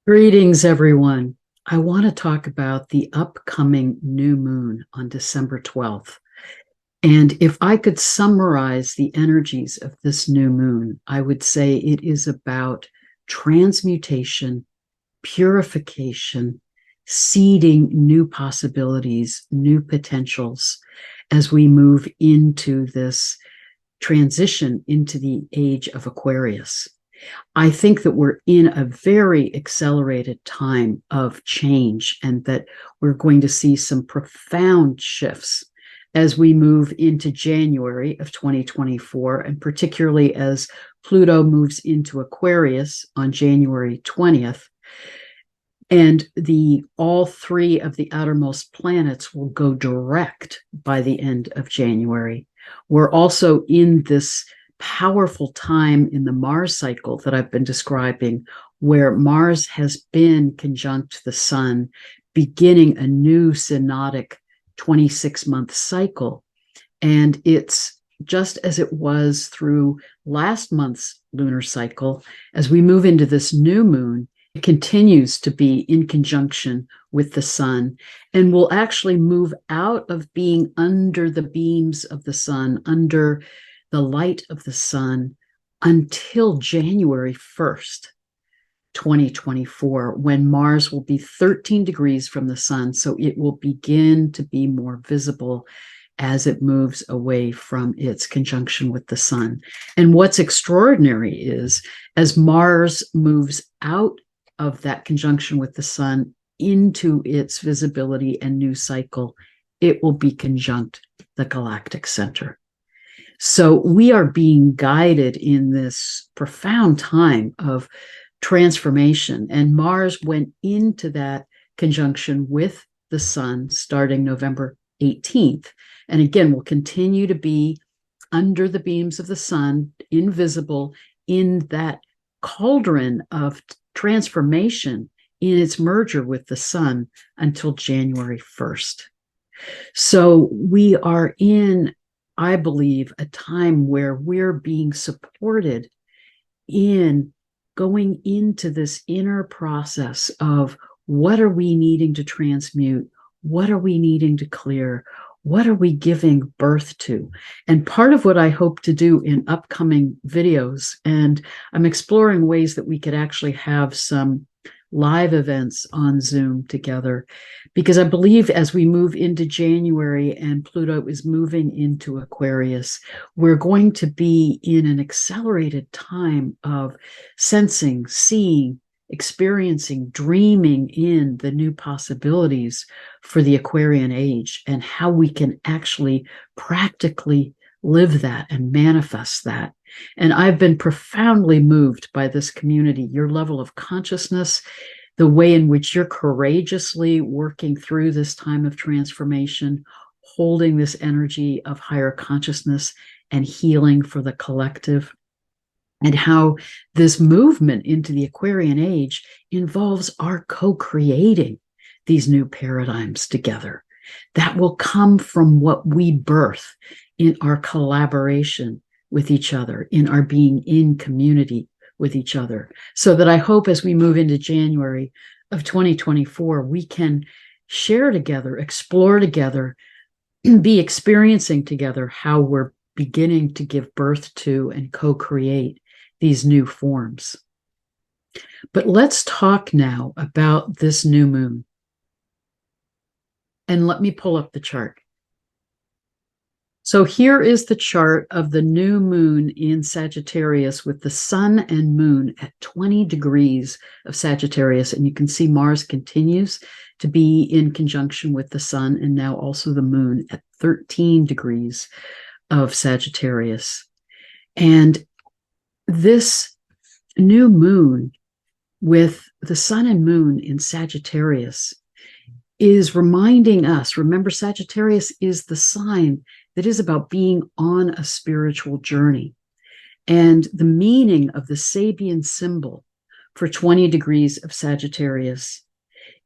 Greetings, everyone. I want to talk about the upcoming new moon on December 12th. And if I could summarize the energies of this new moon, I would say it is about transmutation, purification, seeding new possibilities, new potentials as we move into this transition into the age of Aquarius. I think that we're in a very accelerated time of change and that we're going to see some profound shifts as we move into January of 2024, and particularly as Pluto moves into Aquarius on January 20th. And all three of the outermost planets will go direct by the end of January. We're also in this powerful time in the Mars cycle that I've been describing, where Mars has been conjunct the Sun, beginning a new synodic 26-month cycle. And it's just as it was through last month's lunar cycle. As we move into this new moon, it continues to be in conjunction with the Sun and will actually move out of being under the beams of the Sun, under the light of the Sun, until January 1st, 2024, when Mars will be 13 degrees from the Sun. So it will begin to be more visible as it moves away from its conjunction with the Sun. And what's extraordinary is, as Mars moves out of that conjunction with the Sun into its visibility and new cycle, it will be conjunct the galactic center. So we are being guided in this profound time of transformation. And Mars went into that conjunction with the Sun starting November 18th. And again, will continue to be under the beams of the Sun, invisible in that cauldron of transformation in its merger with the Sun until January 1st. So we are in, I believe, a time where we're being supported in going into this inner process of what are we needing to transmute? What are we needing to clear? What are we giving birth to? And part of what I hope to do in upcoming videos, and I'm exploring ways that we could actually have some live events on Zoom together, because I believe as we move into January and Pluto is moving into Aquarius, we're going to be in an accelerated time of sensing, seeing, experiencing, dreaming in the new possibilities for the Aquarian age and how we can actually practically live that and manifest that. And I've been profoundly moved by this community, your level of consciousness, the way in which you're courageously working through this time of transformation, holding this energy of higher consciousness and healing for the collective, and how this movement into the Aquarian age involves our co-creating these new paradigms together. That will come from what we birth in our collaboration with each other, in our being in community with each other. So that I hope as we move into January of 2024, we can share together, explore together, be experiencing together how we're beginning to give birth to and co-create these new forms. But let's talk now about this new moon. And let me pull up the chart. So here is the chart of the new moon in Sagittarius with the Sun and Moon at 20 degrees of Sagittarius. And you can see Mars continues to be in conjunction with the Sun and now also the Moon at 13 degrees of Sagittarius. And this new moon with the Sun and Moon in Sagittarius is reminding us, remember, Sagittarius is the sign that is about being on a spiritual journey. And the meaning of the Sabian symbol for 20 degrees of Sagittarius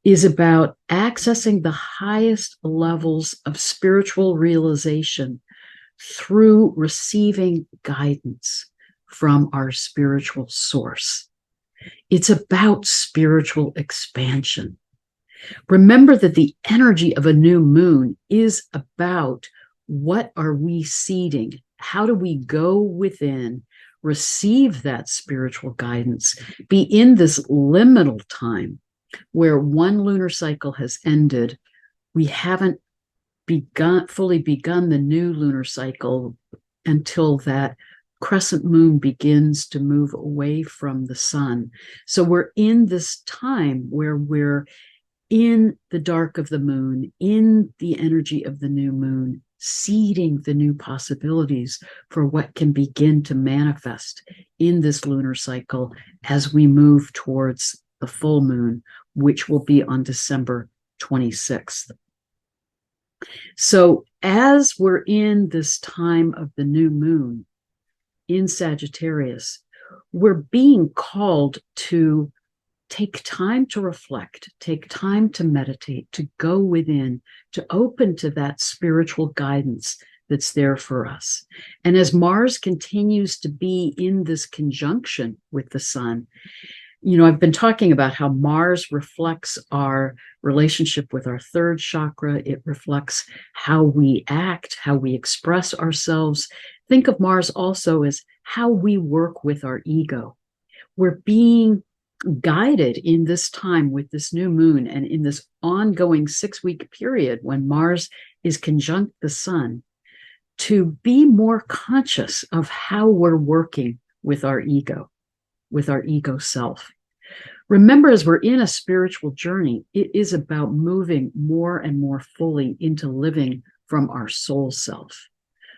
is about accessing the highest levels of spiritual realization through receiving guidance from our spiritual source. It's about spiritual expansion. Remember that the energy of a new moon is about what are we seeding? How do we go within, receive that spiritual guidance, be in this liminal time where one lunar cycle has ended. We haven't fully begun the new lunar cycle until that crescent moon begins to move away from the sun. So we're in this time where we're in the dark of the moon, in the energy of the new moon, seeding the new possibilities for what can begin to manifest in this lunar cycle as we move towards the full moon, which will be on December 26th. So as we're in this time of the new moon in Sagittarius, we're being called to take time to reflect, take time to meditate, to go within, to open to that spiritual guidance that's there for us. And as Mars continues to be in this conjunction with the sun, I've been talking about how Mars reflects our relationship with our third chakra. It reflects how we act, how we express ourselves. Think of Mars also as how we work with our ego. We're being guided in this time with this new moon and in this ongoing 6-week period when Mars is conjunct the sun to be more conscious of how we're working with our ego self. Remember, as we're in a spiritual journey, it is about moving more and more fully into living from our soul self.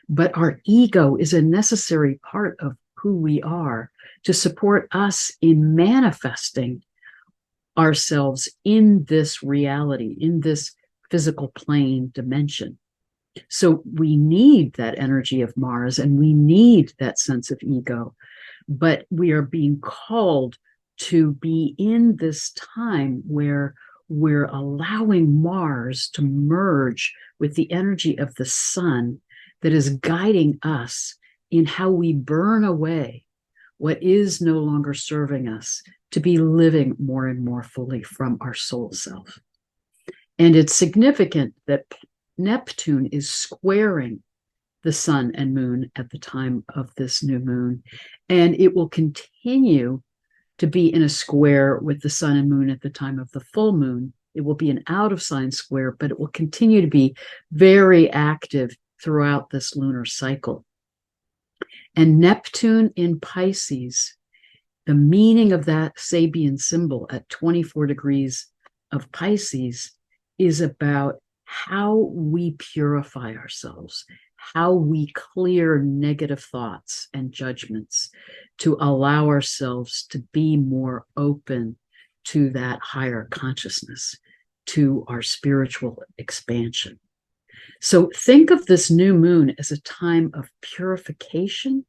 But our ego is a necessary part of who we are to support us in manifesting ourselves in this reality, in this physical plane dimension. So we need that energy of Mars and we need that sense of ego, but we are being called to be in this time where we're allowing Mars to merge with the energy of the sun that is guiding us in how we burn away what is no longer serving us to be living more and more fully from our soul self. And it's significant that Neptune is squaring the sun and moon at the time of this new moon, and it will continue to be in a square with the sun and moon at the time of the full moon. It will be an out of sign square, but it will continue to be very active throughout this lunar cycle. And Neptune in Pisces, the meaning of that Sabian symbol at 24 degrees of Pisces is about how we purify ourselves, how we clear negative thoughts and judgments to allow ourselves to be more open to that higher consciousness, to our spiritual expansion. So think of this new moon as a time of purification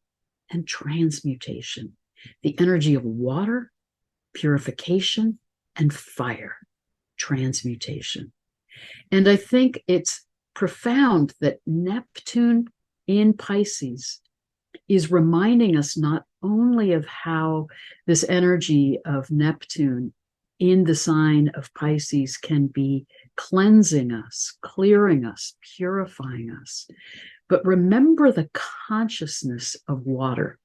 and transmutation, the energy of water, purification, and fire, transmutation. And I think it's profound that Neptune in Pisces is reminding us not only of how this energy of Neptune in the sign of Pisces can be cleansing us, clearing us, purifying us. But remember the consciousness of water.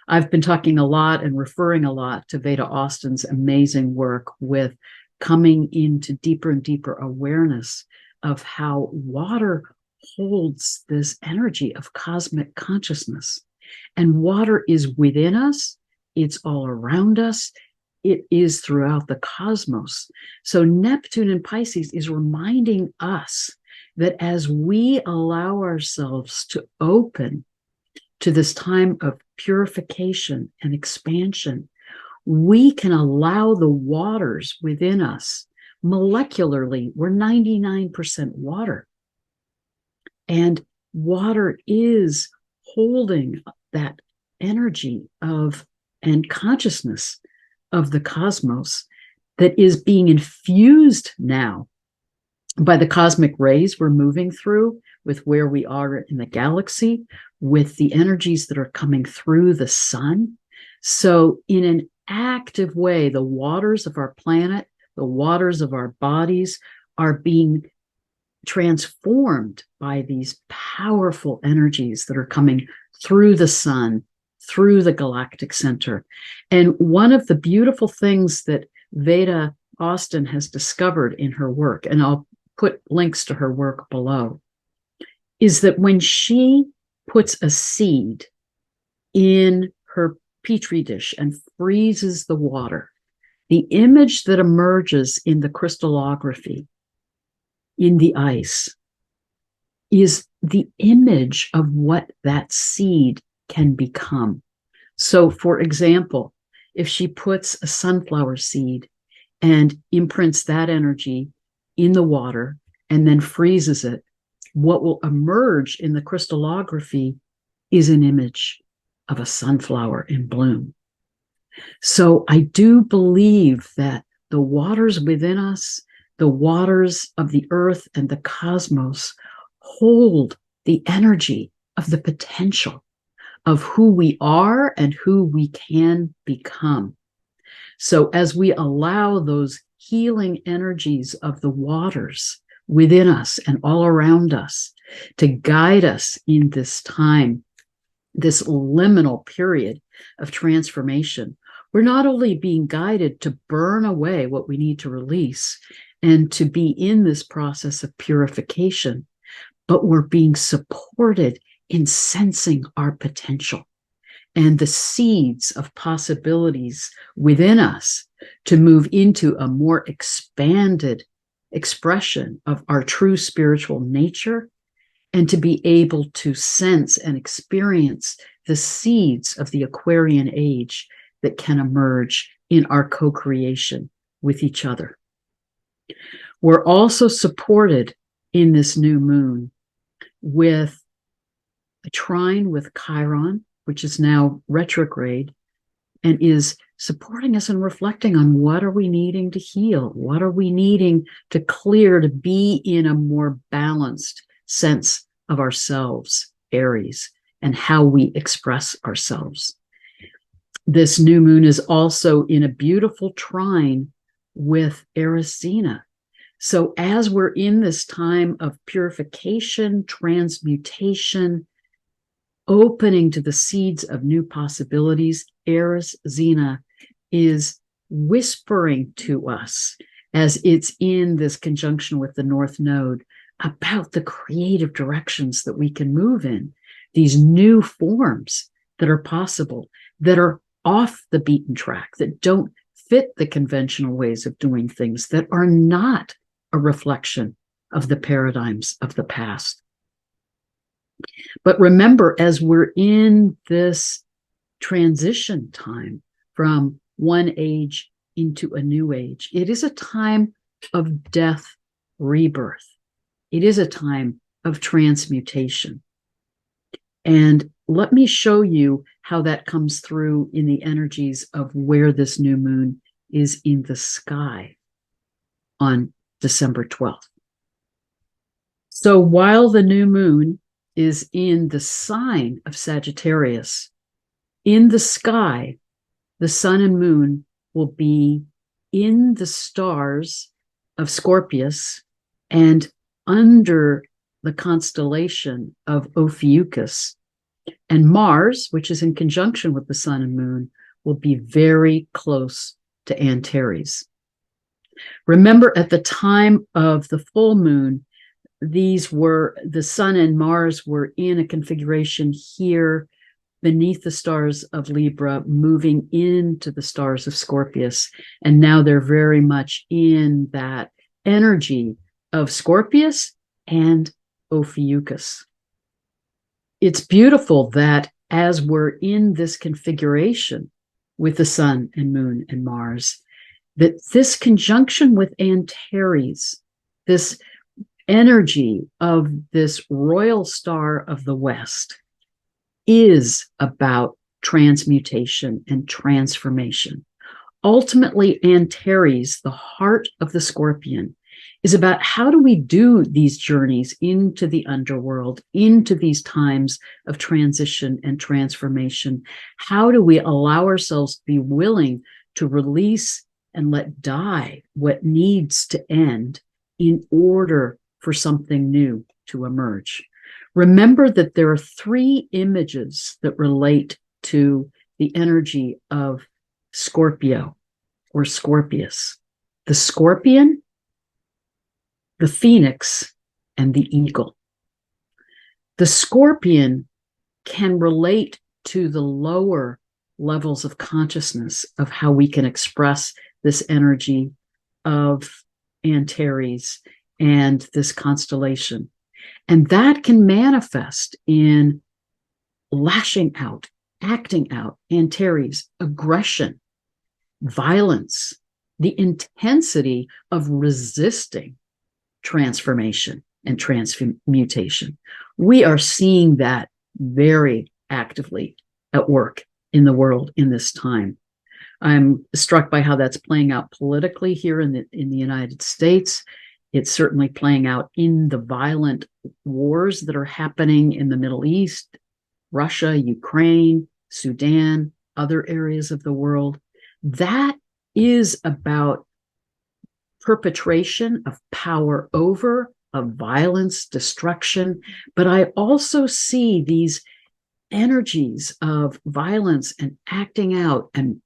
I've been talking a lot and referring a lot to Veda Austin's amazing work with coming into deeper and deeper awareness of how water holds this energy of cosmic consciousness. And water is within us, it's all around us, it is throughout the cosmos. So Neptune in Pisces is reminding us that as we allow ourselves to open to this time of purification and expansion, we can allow the waters within us. Molecularly, we're 99% water. And water is holding that energy of and consciousness of the cosmos that is being infused now by the cosmic rays we're moving through, with where we are in the galaxy, with the energies that are coming through the sun. So in an active way, the waters of our planet, the waters of our bodies are being transformed by these powerful energies that are coming through the sun, through the galactic center. And one of the beautiful things that Veda Austin has discovered in her work, and I'll put links to her work below, is that when she puts a seed in her petri dish and freezes the water, the image that emerges in the crystallography in the ice is the image of what that seed can become. So, for example, if she puts a sunflower seed and imprints that energy in the water and then freezes it, what will emerge in the crystallography is an image of a sunflower in bloom. So I do believe that the waters within us, the waters of the earth and the cosmos, hold the energy of the potential of who we are and who we can become. So as we allow those healing energies of the waters within us and all around us to guide us in this time, this liminal period of transformation, we're not only being guided to burn away what we need to release and to be in this process of purification, but we're being supported in sensing our potential and the seeds of possibilities within us to move into a more expanded expression of our true spiritual nature, and to be able to sense and experience the seeds of the Aquarian age that can emerge in our co-creation with each other. We're also supported in this new moon with a trine with Chiron, which is now retrograde, and is supporting us and reflecting on what are we needing to heal? What are we needing to clear to be in a more balanced sense of ourselves, Aries, and how we express ourselves. This new moon is also in a beautiful trine with Erisina. So as we're in this time of purification, transmutation, opening to the seeds of new possibilities, Erisina is whispering to us as it's in this conjunction with the North Node about the creative directions that we can move in, these new forms that are possible, that are off the beaten track, that don't fit the conventional ways of doing things, that are not a reflection of the paradigms of the past. But remember, as we're in this transition time from one age into a new age, it is a time of death, rebirth. It is a time of transmutation. And let me show you how that comes through in the energies of where this new moon is in the sky on December 12th. So while the new moon is in the sign of Sagittarius, in the sky, the sun and moon will be in the stars of Scorpius and under the constellation of Ophiuchus. And Mars, which is in conjunction with the sun and moon, will be very close to Antares. Remember, at the time of the full moon, these were, the sun and Mars were in a configuration here beneath the stars of Libra, moving into the stars of Scorpius. And now they're very much in that energy of Scorpius and Ophiuchus. It's beautiful that as we're in this configuration with the sun and moon and Mars, that this conjunction with Antares, this energy of this royal star of the West, is about transmutation and transformation. Ultimately, Antares, the heart of the Scorpion, is about how do we do these journeys into the underworld, into these times of transition and transformation? How do we allow ourselves to be willing to release and let die what needs to end in order for something new to emerge? Remember that there are 3 images that relate to the energy of Scorpio or Scorpius: the scorpion, the phoenix, and the eagle. The scorpion can relate to the lower levels of consciousness of how we can express this energy of Antares and this constellation. And that can manifest in lashing out, acting out, Antares, aggression, violence, the intensity of resisting transformation and transmutation. We are seeing that very actively at work in the world in this time. I'm struck by how that's playing out politically here in the United States. It's certainly playing out in the violent wars that are happening in the Middle East, Russia, Ukraine, Sudan, other areas of the world. That is about perpetration of power over, of violence, destruction. But I also see these energies of violence and acting out and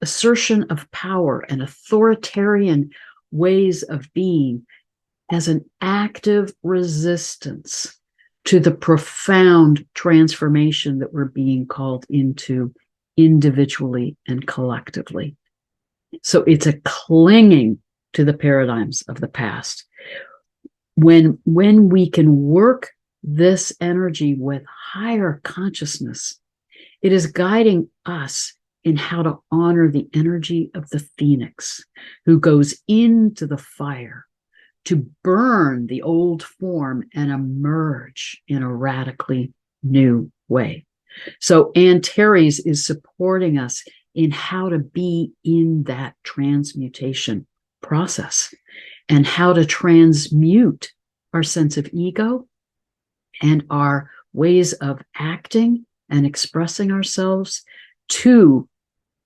assertion of power and authoritarian ways of being as an active resistance to the profound transformation that we're being called into individually and collectively. So it's a clinging to the paradigms of the past. When we can work this energy with higher consciousness, it is guiding us in how to honor the energy of the phoenix who goes into the fire to burn the old form and emerge in a radically new way. So Antares is supporting us in how to be in that transmutation process and how to transmute our sense of ego and our ways of acting and expressing ourselves to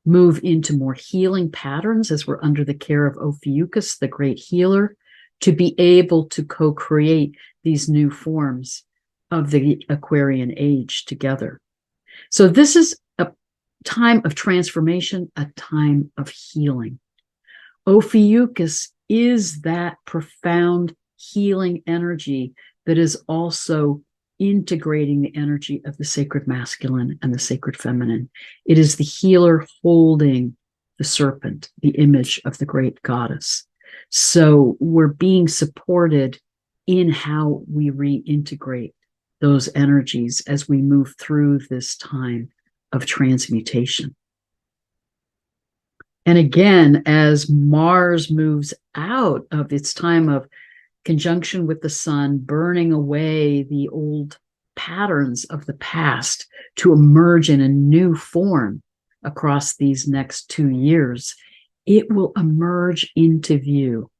move into more healing patterns as we're under the care of Ophiuchus, the great healer, to be able to co-create these new forms of the Aquarian age together. So this is a time of transformation, a time of healing. Ophiuchus is that profound healing energy that is also integrating the energy of the sacred masculine and the sacred feminine. It is the healer holding the serpent, the image of the great goddess. So we're being supported in how we reintegrate those energies as we move through this time of transmutation. And again, as Mars moves out of its time of conjunction with the sun, burning away the old patterns of the past to emerge in a new form across these next 2 years, it will emerge into view,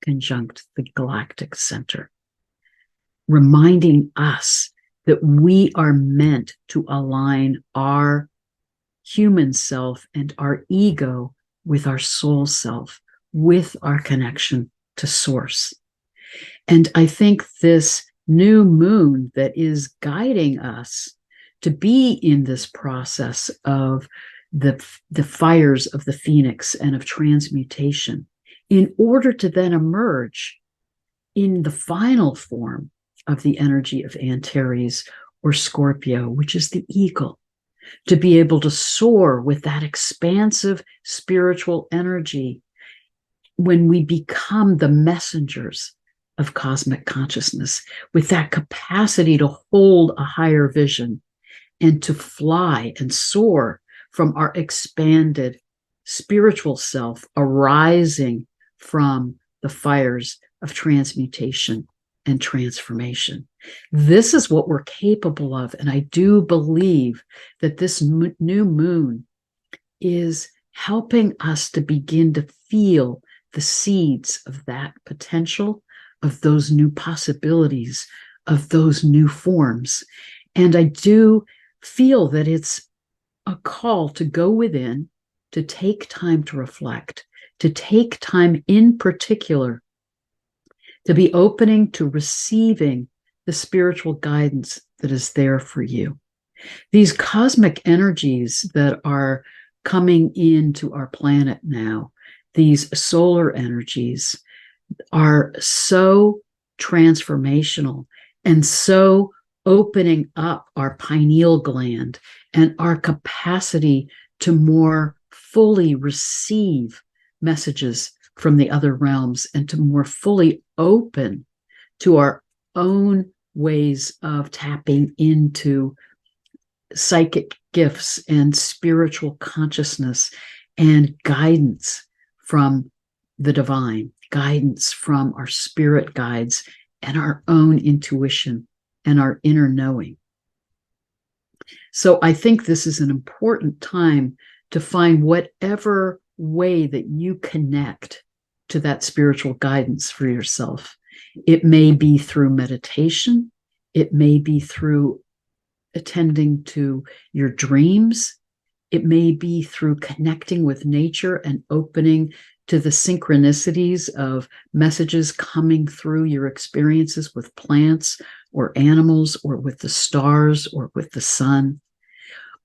conjunct the galactic center, reminding us that we are meant to align our human self and our ego with our soul self, with our connection to source. And I think this new moon that is guiding us to be in this process of the fires of the phoenix and of transmutation, in order to then emerge in the final form of the energy of Antares or Scorpio, which is the eagle, to be able to soar with that expansive spiritual energy when we become the messengers of cosmic consciousness, with that capacity to hold a higher vision and to fly and soar from our expanded spiritual self, arising from the fires of transmutation and transformation. This is what we're capable of. And I do believe that this new moon is helping us to begin to feel the seeds of that potential, of those new possibilities, of those new forms. And I do feel that it's a call to go within, to take time to reflect, to take time in particular to be opening to receiving the spiritual guidance that is there for you. These cosmic energies that are coming into our planet now, these solar energies, are so transformational and so opening up our pineal gland and our capacity to more fully receive messages from the other realms and to more fully open to our own ways of tapping into psychic gifts and spiritual consciousness and guidance from the divine, guidance from our spirit guides and our own intuition and our inner knowing. So I think this is an important time to find whatever way that you connect to that spiritual guidance for yourself. It may be through meditation. It may be through attending to your dreams. It may be through connecting with nature and opening to the synchronicities of messages coming through your experiences with plants or animals or with the stars or with the sun.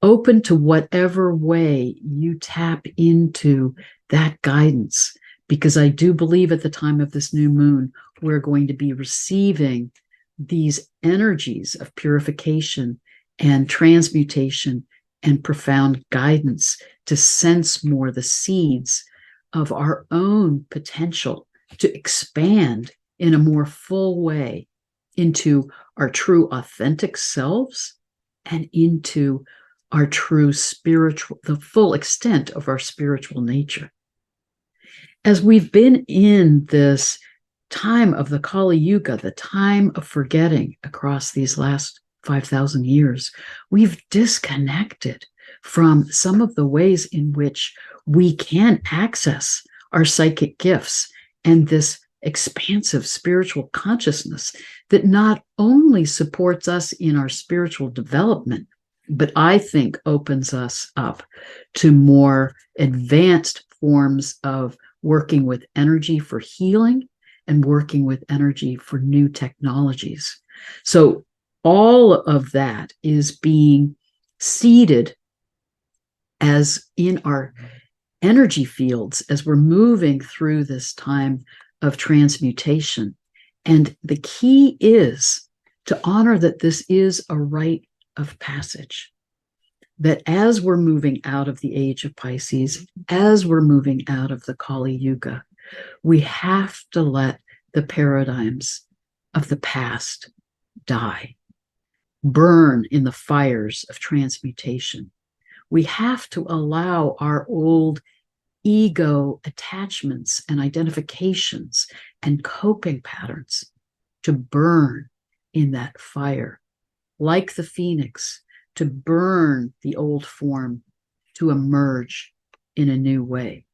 Open to whatever way you tap into that guidance, because I do believe at the time of this new moon, we're going to be receiving these energies of purification and transmutation and profound guidance to sense more the seeds of our own potential to expand in a more full way into our true authentic selves and into our true spiritual, the full extent of our spiritual nature. As we've been in this time of the Kali Yuga, the time of forgetting across these last 5,000 years, we've disconnected from some of the ways in which we can access our psychic gifts and this expansive spiritual consciousness that not only supports us in our spiritual development, but I think opens us up to more advanced forms of working with energy for healing and working with energy for new technologies. So all of that is being seeded as in our energy fields as we're moving through this time of transmutation. And the key is to honor that this is a rite of passage, that as we're moving out of the age of Pisces, as we're moving out of the Kali Yuga, we have to let the paradigms of the past die, burn in the fires of transmutation. We have to allow our old ego attachments and identifications and coping patterns to burn in that fire, like the phoenix, to burn the old form, to emerge in a new way.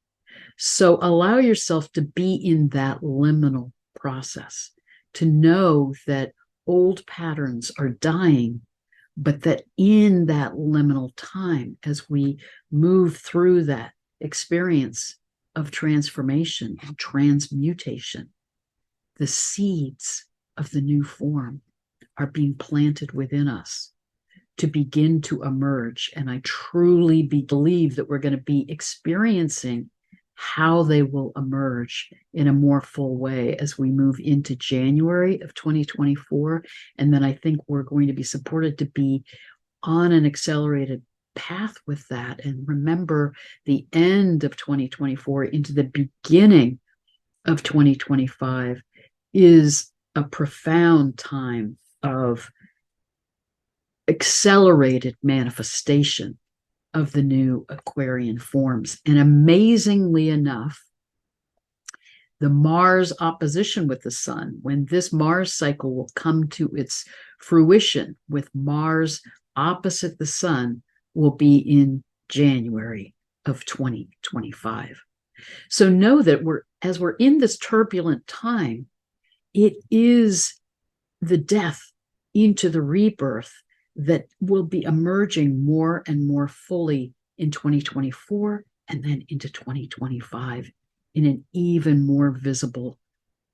So allow yourself to be in that liminal process, to know that old patterns are dying, but that in that liminal time, as we move through that experience of transformation and transmutation, the seeds of the new form are being planted within us to begin to emerge. And I truly believe that we're going to be experiencing how they will emerge in a more full way as we move into January of 2024. And then I think we're going to be supported to be on an accelerated path with that. And remember, the end of 2024 into the beginning of 2025 is a profound time of accelerated manifestation of the new Aquarian forms. And amazingly enough, the Mars opposition with the sun, when this Mars cycle will come to its fruition with Mars opposite the sun, will be in January of 2025. So know that as we're in this turbulent time, it is the death into the rebirth that will be emerging more and more fully in 2024 and then into 2025 in an even more visible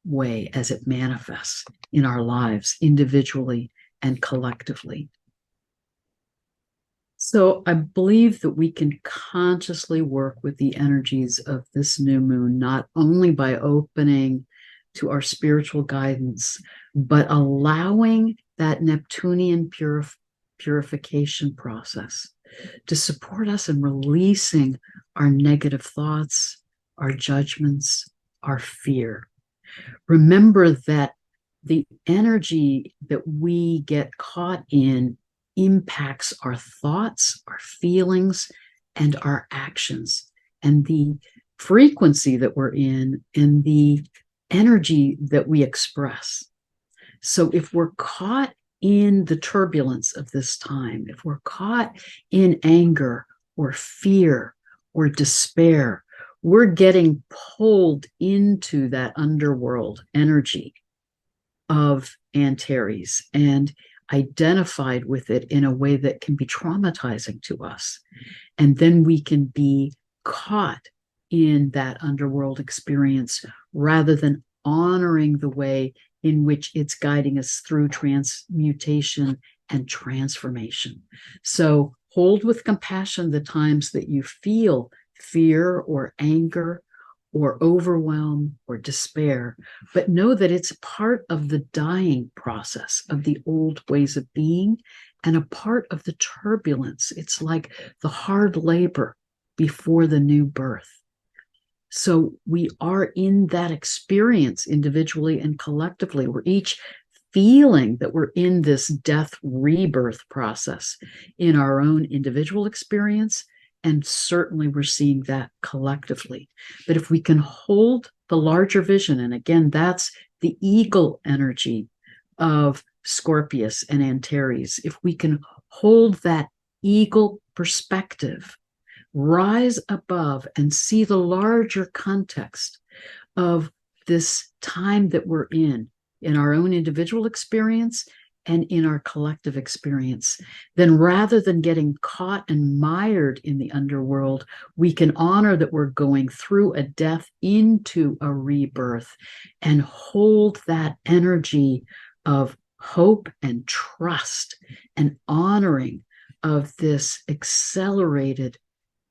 way as it manifests in our lives individually and collectively. So I believe that we can consciously work with the energies of this new moon, not only by opening to our spiritual guidance, but allowing that Neptunian purification process to support us in releasing our negative thoughts, our judgments, our fear. Remember that the energy that we get caught in impacts our thoughts, our feelings, and our actions, and the frequency that we're in, and the energy that we express. So if we're caught in the turbulence of this time, if we're caught in anger or fear or despair, we're getting pulled into that underworld energy of Antares and identified with it in a way that can be traumatizing to us. And then we can be caught in that underworld experience rather than honoring the way in which it's guiding us through transmutation and transformation. So hold with compassion the times that you feel fear or anger or overwhelm or despair, but know that it's part of the dying process of the old ways of being and a part of the turbulence. It's like the hard labor before the new birth. So we are in that experience individually and collectively. We're each feeling that we're in this death rebirth process in our own individual experience. And certainly we're seeing that collectively. But if we can hold the larger vision, and again, that's the eagle energy of Scorpius and Antares, if we can hold that eagle perspective, rise above and see the larger context of this time that we're in our own individual experience and in our collective experience, then rather than getting caught and mired in the underworld, we can honor that we're going through a death into a rebirth and hold that energy of hope and trust and honoring of this accelerated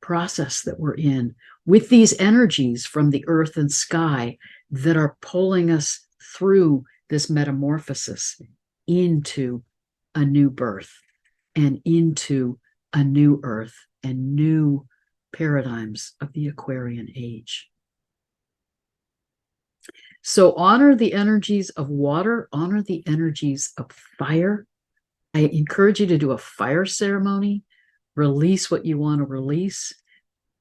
process that we're in with these energies from the earth and sky that are pulling us through this metamorphosis into a new birth and into a new earth and new paradigms of the Aquarian age. So honor the energies of water, honor the energies of fire. I encourage you to do a fire ceremony, release what you want to release,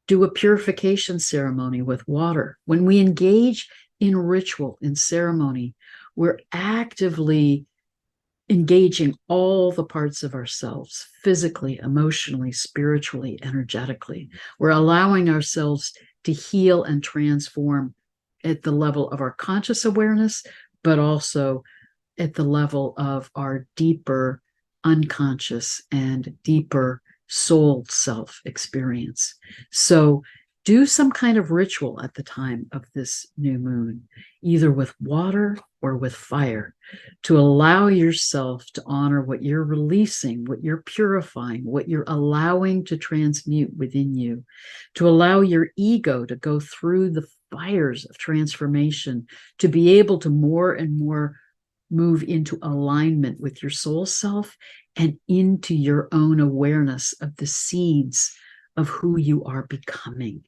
do a purification ceremony with water. When we engage in ritual, in ceremony, we're actively engaging all the parts of ourselves, physically, emotionally, spiritually, energetically. We're allowing ourselves to heal and transform at the level of our conscious awareness, but also at the level of our deeper unconscious and deeper soul self experience. So do some kind of ritual at the time of this new moon, either with water or with fire, to allow yourself to honor what you're releasing, what you're purifying, what you're allowing to transmute within you, to allow your ego to go through the fires of transformation, to be able to more and more move into alignment with your soul self and into your own awareness of the seeds of who you are becoming,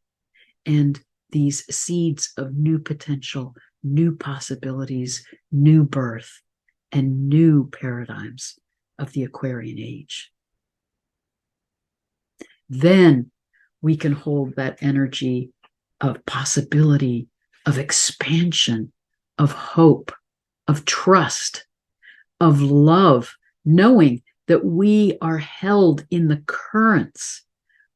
and these seeds of new potential, new possibilities, new birth, and new paradigms of the Aquarian age. Then we can hold that energy of possibility, of expansion, of hope, of trust, of love, knowing that we are held in the currents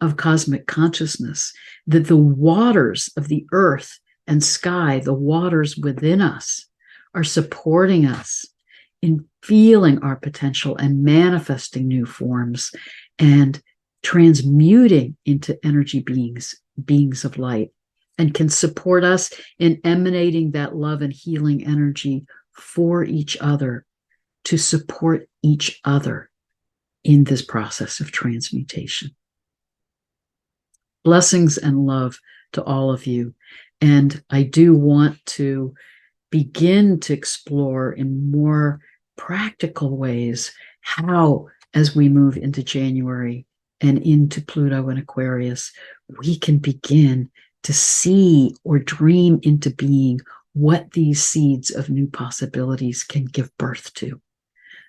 of cosmic consciousness, that the waters of the earth and sky, the waters within us, are supporting us in feeling our potential and manifesting new forms and transmuting into energy beings of light, and can support us in emanating that love and healing energy for each other, to support each other in this process of transmutation. Blessings and love to all of you. And I do want to begin to explore in more practical ways how, as we move into January and into Pluto and Aquarius, we can begin to see or dream into being what these seeds of new possibilities can give birth to.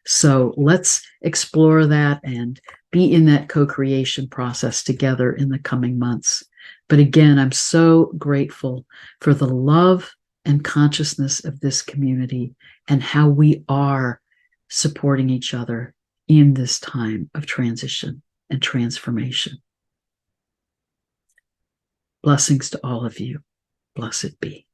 So let's explore that and be in that co-creation process together in the coming months. But again, I'm so grateful for the love and consciousness of this community and how we are supporting each other in this time of transition and transformation. Blessings to all of you. Blessed be.